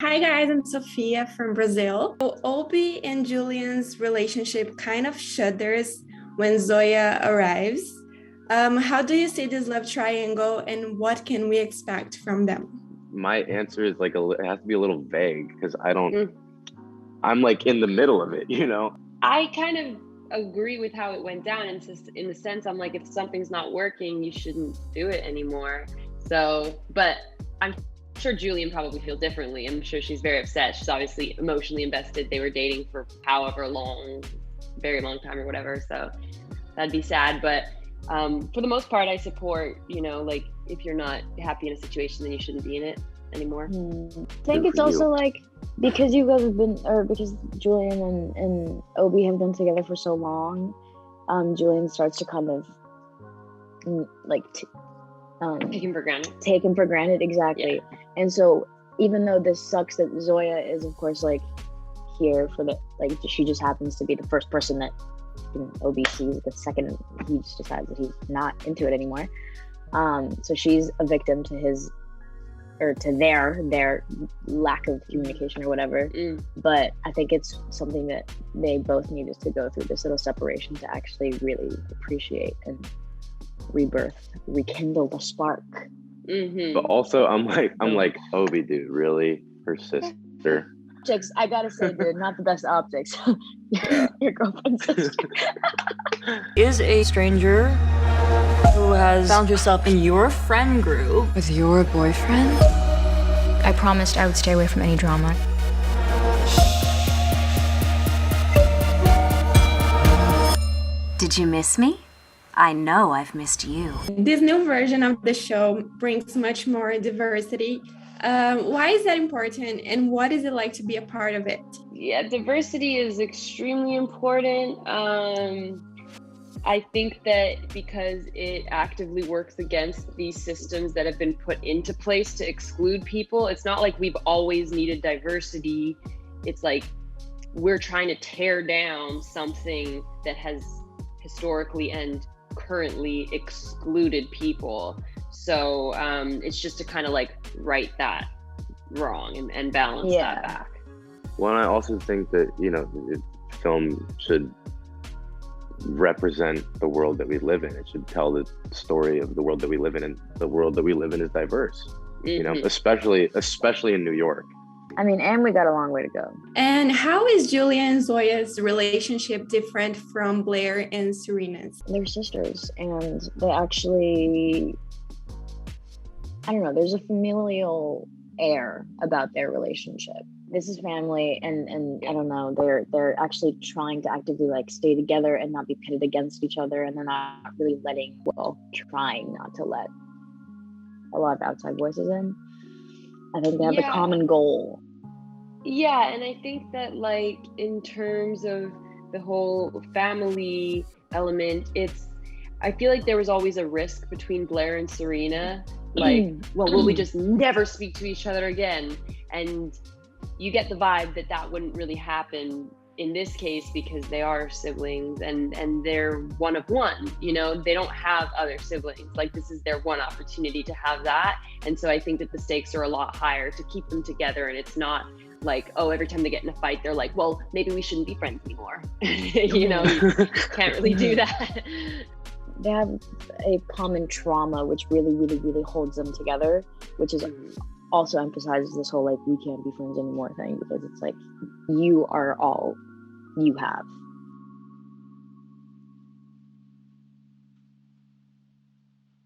Hi guys, I'm Sofia from Brazil. So Obi and Julian's relationship kind of shudders when Zoya arrives. How do you see this love triangle and what can we expect from them? My answer is it has to be a little vague because I don't, Mm. I'm like in the middle of it. I kind of agree with how it went down. And in the sense, I'm like, if something's not working, you shouldn't do it anymore. So, but I'm sure Julien probably feel differently. I'm sure she's very upset. She's obviously emotionally invested. They were dating for however long, very long time or whatever. So that'd be sad. But for the most part, I support, like if you're not happy in a situation, then you shouldn't be in it anymore. I think it's also like because you guys have been, or because Julien and Obi have been together for so long, Julien starts to kind of Take him for granted. Take him for granted, exactly. Yeah. And so even though this sucks that Zoya is of course like here for she just happens to be the first person that Obi sees the second he just decides that he's not into it anymore. So she's a victim to his or to their lack of communication or whatever. But I think it's something that they both needed to go through this little separation to actually really appreciate and rekindle the spark. Mm-hmm. But also I'm like Obi, dude, really? Her sister? Optics, I gotta say, dude, not the best optics. Your girlfriend's sister. Is a stranger who has found herself in your friend group with your boyfriend. I promised I would stay away from any drama. Did you miss me? I know I've missed you. This new version of the show brings much more diversity. Why is that important and what is it like to be a part of it? Yeah, diversity is extremely important. I think that because it actively works against these systems that have been put into place to exclude people. It's not like we've always needed diversity. It's like we're trying to tear down something that has historically and currently excluded people. So it's just to kind of like right that wrong and balance that back. Well, I also think that, film should represent the world that we live in. It should tell the story of the world that we live in, and the world that we live in is diverse. Mm-hmm. Especially in New York. I mean, and we got a long way to go. And how is Julia and Zoya's relationship different from Blair and Serena's? They're sisters, and they actually, I don't know, there's a familial air about their relationship. This is family, and I don't know, they're actually trying to actively like stay together and not be pitted against each other, and they're not really trying not to let a lot of outside voices in. I think they have a common goal. Yeah, and I think that like in terms of the whole family element, I feel like there was always a risk between Blair and Serena. Like, well, will we just never speak to each other again? And you get the vibe that wouldn't really happen in this case because they are siblings and they're one of one, they don't have other siblings. Like this is their one opportunity to have that. And so I think that the stakes are a lot higher to keep them together. And it's not like, oh, every time they get in a fight, they're like, well, maybe we shouldn't be friends anymore. You can't really do that. They have a common trauma, which really, really, really holds them together, which is also emphasizes this whole like we can't be friends anymore thing, because it's like you are all you have.